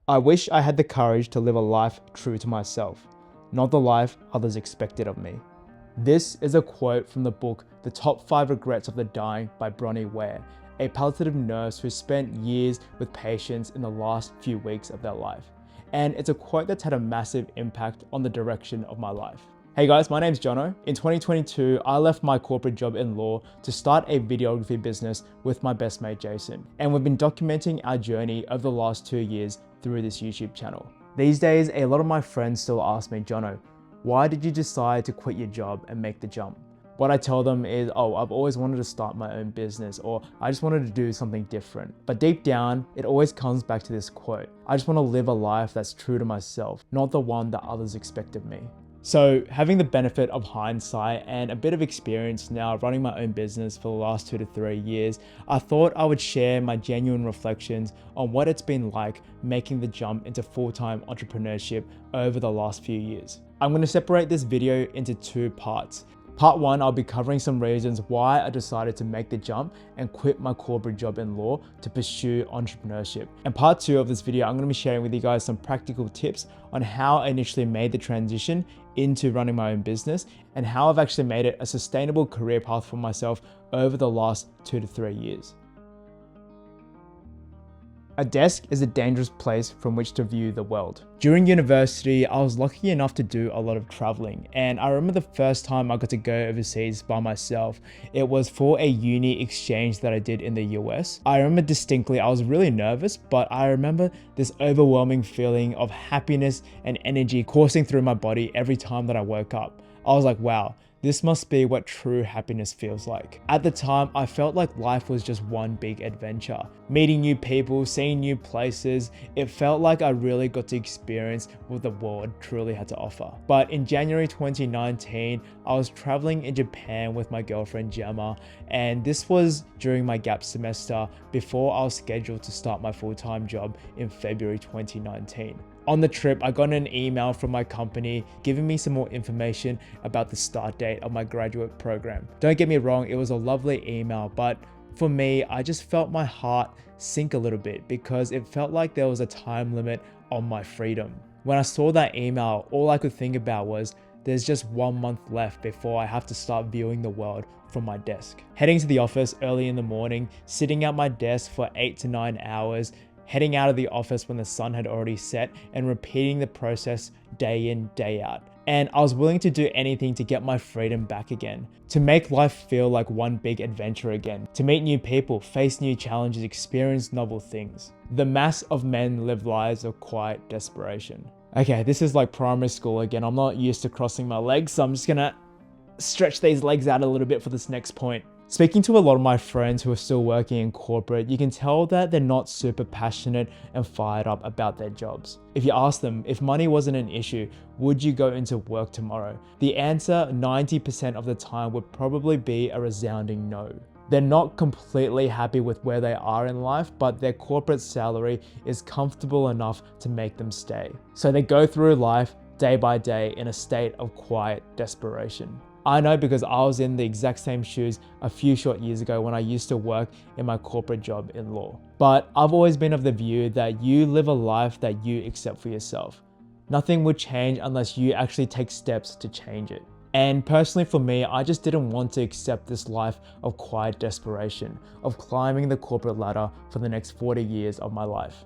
I wish I had the courage to live a life true to myself, not the life others expected of me. This is a quote from the book The Top 5 Regrets of the Dying by Bronnie Ware, a palliative nurse who spent years with patients in the last few weeks of their life. And it's a quote that's had a massive impact on the direction of my life. Hey guys, my name's Jono. In 2022, I left my corporate job in law to start a videography business with my best mate Jason. And we've been documenting our journey over the last 2 years through this YouTube channel. These days, a lot of my friends still ask me, Jono, why did you decide to quit your job and make the jump? What I tell them is, oh, I've always wanted to start my own business, or I just wanted to do something different. But deep down, it always comes back to this quote. I just want to live a life that's true to myself, not the one that others expect of me. So having the benefit of hindsight and a bit of experience now running my own business for the last 2 to 3 years, I thought I would share my genuine reflections on what it's been like making the jump into full-time entrepreneurship over the last few years. I'm going to separate this video into 2 parts. Part 1, I'll be covering some reasons why I decided to make the jump and quit my corporate job in law to pursue entrepreneurship. And part 2 of this video, I'm going to be sharing with you guys some practical tips on how I initially made the transition into running my own business and how I've actually made it a sustainable career path for myself over the last 2 to 3 years. A desk is a dangerous place from which to view the world. During university, I was lucky enough to do a lot of traveling, and I remember the first time I got to go overseas by myself. It was for a uni exchange that I did in the US. I remember distinctly, I was really nervous, but I remember this overwhelming feeling of happiness and energy coursing through my body every time that I woke up. I was like, wow, this must be what true happiness feels like. At the time, I felt like life was just one big adventure. Meeting new people, seeing new places, it felt like I really got to experience what the world truly had to offer. But in January 2019, I was traveling in Japan with my girlfriend Gemma, and this was during my gap semester before I was scheduled to start my full-time job in February 2019. On the trip, I got an email from my company giving me some more information about the start date of my graduate program. Don't get me wrong, it was a lovely email, but for me, I just felt my heart sink a little bit because it felt like there was a time limit on my freedom. When I saw that email, all I could think about was there's just 1 month left before I have to start viewing the world from my desk. Heading to the office early in the morning, sitting at my desk for 8 to 9 hours, heading out of the office when the sun had already set, and repeating the process day in, day out. And I was willing to do anything to get my freedom back again, to make life feel like one big adventure again, to meet new people, face new challenges, experience novel things. The mass of men live lives of quiet desperation. Okay, this is like primary school again. I'm not used to crossing my legs, so I'm just gonna stretch these legs out a little bit for this next point. Speaking to a lot of my friends who are still working in corporate, you can tell that they're not super passionate and fired up about their jobs. If you ask them, if money wasn't an issue, would you go into work tomorrow? The answer 90% of the time would probably be a resounding no. They're not completely happy with where they are in life, but their corporate salary is comfortable enough to make them stay. So they go through life day by day in a state of quiet desperation. I know because I was in the exact same shoes a few short years ago when I used to work in my corporate job in law. But I've always been of the view that you live a life that you accept for yourself. Nothing would change unless you actually take steps to change it. And personally for me, I just didn't want to accept this life of quiet desperation, of climbing the corporate ladder for the next 40 years of my life.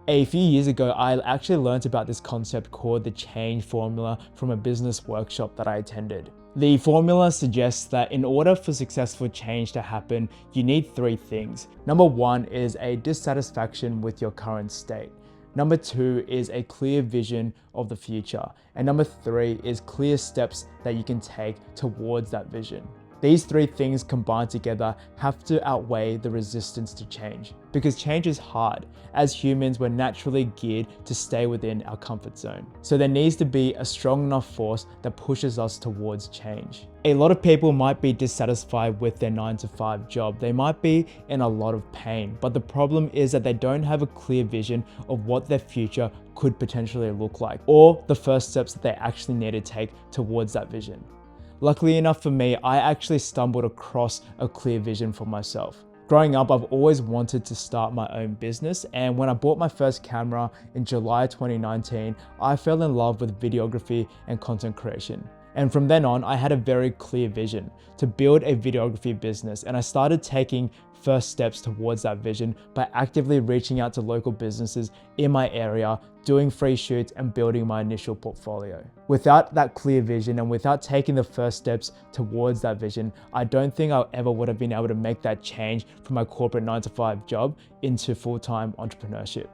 A few years ago, I actually learned about this concept called the change formula from a business workshop that I attended. The formula suggests that in order for successful change to happen, you need 3 things. Number 1 is a dissatisfaction with your current state. Number 2 is a clear vision of the future. And number 3 is clear steps that you can take towards that vision. These 3 things combined together have to outweigh the resistance to change, because change is hard. As humans, we're naturally geared to stay within our comfort zone. So there needs to be a strong enough force that pushes us towards change. A lot of people might be dissatisfied with their 9-to-5 job. They might be in a lot of pain, but the problem is that they don't have a clear vision of what their future could potentially look like, or the first steps that they actually need to take towards that vision. Luckily enough for me, I actually stumbled across a clear vision for myself. Growing up, I've always wanted to start my own business, and when I bought my first camera in July 2019, I fell in love with videography and content creation. And from then on, I had a very clear vision to build a videography business, and I started taking first steps towards that vision by actively reaching out to local businesses in my area, doing free shoots and building my initial portfolio. Without that clear vision and without taking the first steps towards that vision, I don't think I ever would have been able to make that change from my corporate 9-to-5 job into full-time entrepreneurship.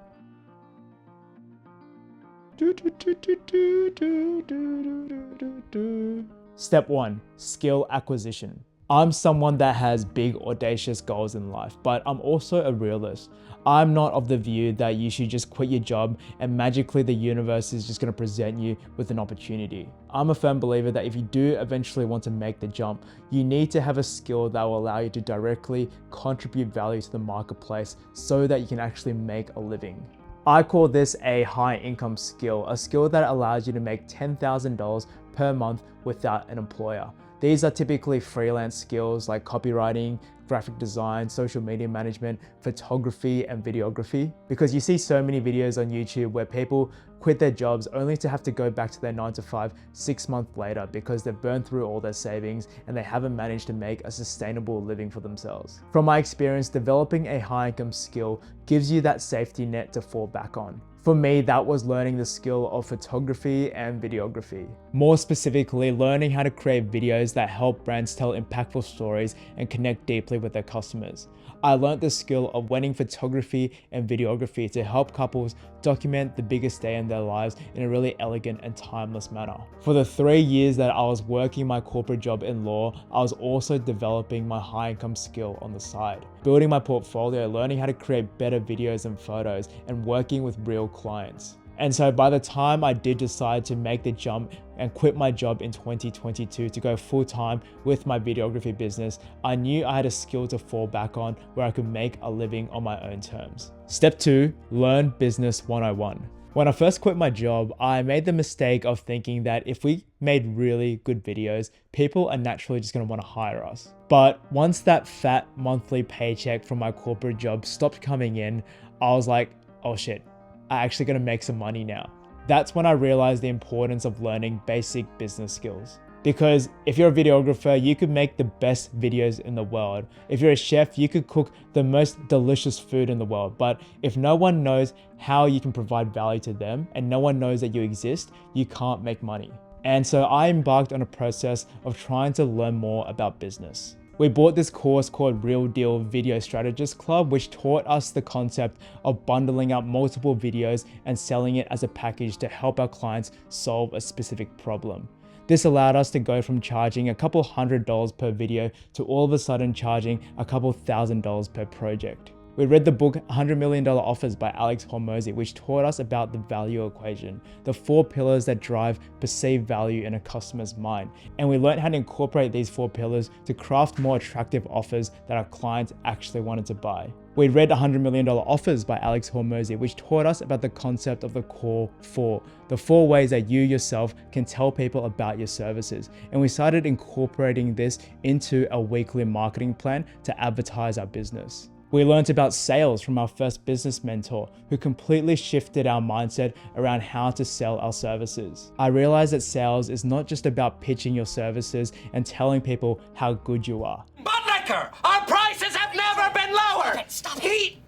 Step 1, skill acquisition. I'm someone that has big, audacious goals in life, but I'm also a realist. I'm not of the view that you should just quit your job and magically the universe is just going to present you with an opportunity. I'm a firm believer that if you do eventually want to make the jump, you need to have a skill that will allow you to directly contribute value to the marketplace so that you can actually make a living. I call this a high income skill, a skill that allows you to make $10,000 per month without an employer. These are typically freelance skills like copywriting, graphic design, social media management, photography, and videography. Because you see so many videos on YouTube where people quit their jobs only to have to go back to their 9-to-5 6 months later because they've burned through all their savings and they haven't managed to make a sustainable living for themselves. From my experience, developing a high income skill gives you that safety net to fall back on. For me, that was learning the skill of photography and videography. More specifically, learning how to create videos that help brands tell impactful stories and connect deeply with their customers. I learned the skill of blending photography and videography to help couples document the biggest day in their lives in a really elegant and timeless manner. For the 3 years that I was working my corporate job in law, I was also developing my high income skill on the side, building my portfolio, learning how to create better videos and photos, and working with real clients. And so by the time I did decide to make the jump and quit my job in 2022 to go full time with my videography business, I knew I had a skill to fall back on where I could make a living on my own terms. Step 2, learn business 101. When I first quit my job, I made the mistake of thinking that if we made really good videos, people are naturally just going to want to hire us. But once that fat monthly paycheck from my corporate job stopped coming in, I was like, oh shit, I'm actually going to make some money now. That's when I realized the importance of learning basic business skills. Because if you're a videographer, you could make the best videos in the world. If you're a chef, you could cook the most delicious food in the world. But if no one knows how you can provide value to them and no one knows that you exist, you can't make money. And so I embarked on a process of trying to learn more about business. We bought this course called Real Deal Video Strategist Club, which taught us the concept of bundling up multiple videos and selling it as a package to help our clients solve a specific problem. This allowed us to go from charging a couple $100 per video to all of a sudden charging a couple $1,000 per project. We read the book $100 Million Offers by Alex Hormozy, which taught us about the value equation, the 4 pillars that drive perceived value in a customer's mind. And we learned how to incorporate these 4 pillars to craft more attractive offers that our clients actually wanted to buy. We read $100 Million Offers by Alex Hormozy, which taught us about the concept of the core 4, the 4 ways that you yourself can tell people about your services. And we started incorporating this into a weekly marketing plan to advertise our business. We learned about sales from our first business mentor, who completely shifted our mindset around how to sell our services. I realized that sales is not just about pitching your services and telling people how good you are. Bud Liquor, our prices have never been lower! Okay, stop it. He...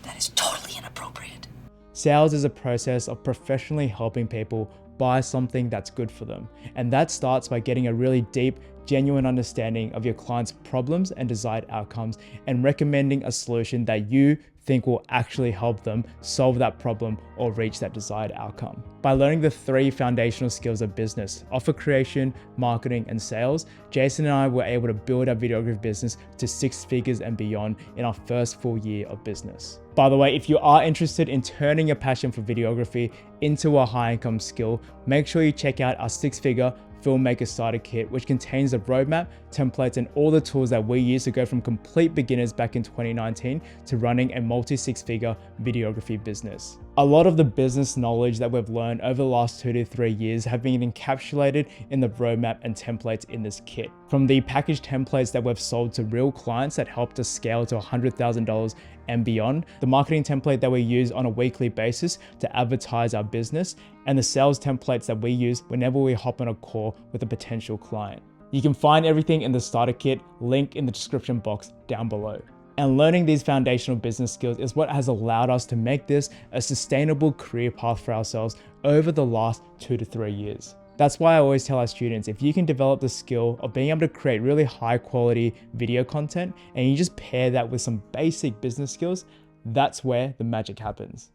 That is totally inappropriate. Sales is a process of professionally helping people buy something that's good for them. And that starts by getting a really deep, genuine understanding of your client's problems and desired outcomes and recommending a solution that you think will actually help them solve that problem or reach that desired outcome. By learning the 3 foundational skills of business, offer creation, marketing, and sales, Jason and I were able to build our videography business to 6 figures and beyond in our first full year of business. By the way, if you are interested in turning your passion for videography into a high income skill, make sure you check out our 6-figure Filmmaker Starter Kit, which contains a roadmap, templates, and all the tools that we use to go from complete beginners back in 2019 to running a multi-6-figure videography business. A lot of the business knowledge that we've learned over the last 2 to 3 years have been encapsulated in the roadmap and templates in this kit. From the package templates that we've sold to real clients that helped us scale to $100,000 and beyond, the marketing template that we use on a weekly basis to advertise our business, and the sales templates that we use whenever we hop on a call with a potential client. You can find everything in the starter kit, link in the description box down below. And learning these foundational business skills is what has allowed us to make this a sustainable career path for ourselves over the last 2 to 3 years. That's why I always tell our students, if you can develop the skill of being able to create really high quality video content and you just pair that with some basic business skills, that's where the magic happens.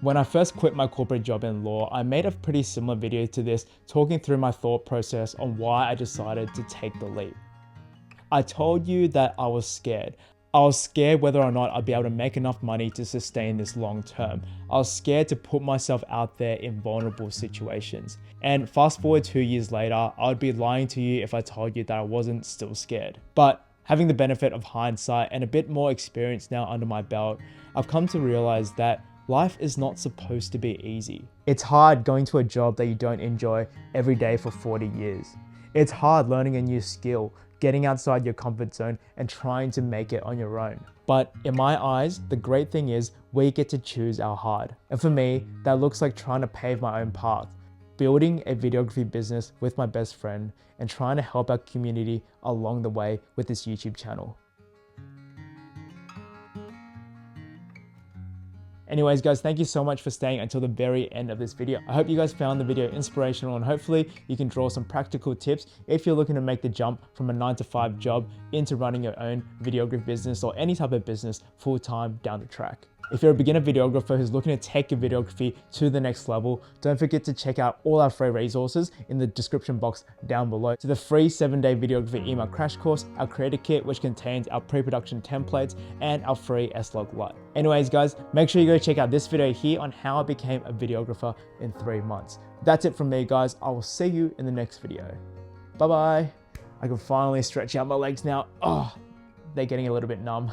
When I first quit my corporate job in law, I made a pretty similar video to this, talking through my thought process on why I decided to take the leap. I told you that I was scared. I was scared whether or not I'd be able to make enough money to sustain this long term. I was scared to put myself out there in vulnerable situations. And fast forward 2 years later, I would be lying to you if I told you that I wasn't still scared. But having the benefit of hindsight and a bit more experience now under my belt, I've come to realize that life is not supposed to be easy. It's hard going to a job that you don't enjoy every day for 40 years. It's hard learning a new skill, getting outside your comfort zone and trying to make it on your own. But in my eyes, the great thing is we get to choose our hard. And for me, that looks like trying to pave my own path, building a videography business with my best friend, and trying to help our community along the way with this YouTube channel. Anyways guys, thank you so much for staying until the very end of this video. I hope you guys found the video inspirational and hopefully you can draw some practical tips if you're looking to make the jump from a 9-to-5 job into running your own videography business or any type of business full-time down the track. If you're a beginner videographer who's looking to take your videography to the next level, don't forget to check out all our free resources in the description box down below. To the free 7-day videography email crash course, our creator kit, which contains our pre-production templates, and our free S-Log Lite. Anyways guys, make sure you go check out this video here on how I became a videographer in 3 months. That's it from me guys. I will see you in the next video. Bye bye. I can finally stretch out my legs now. Oh, they're getting a little bit numb.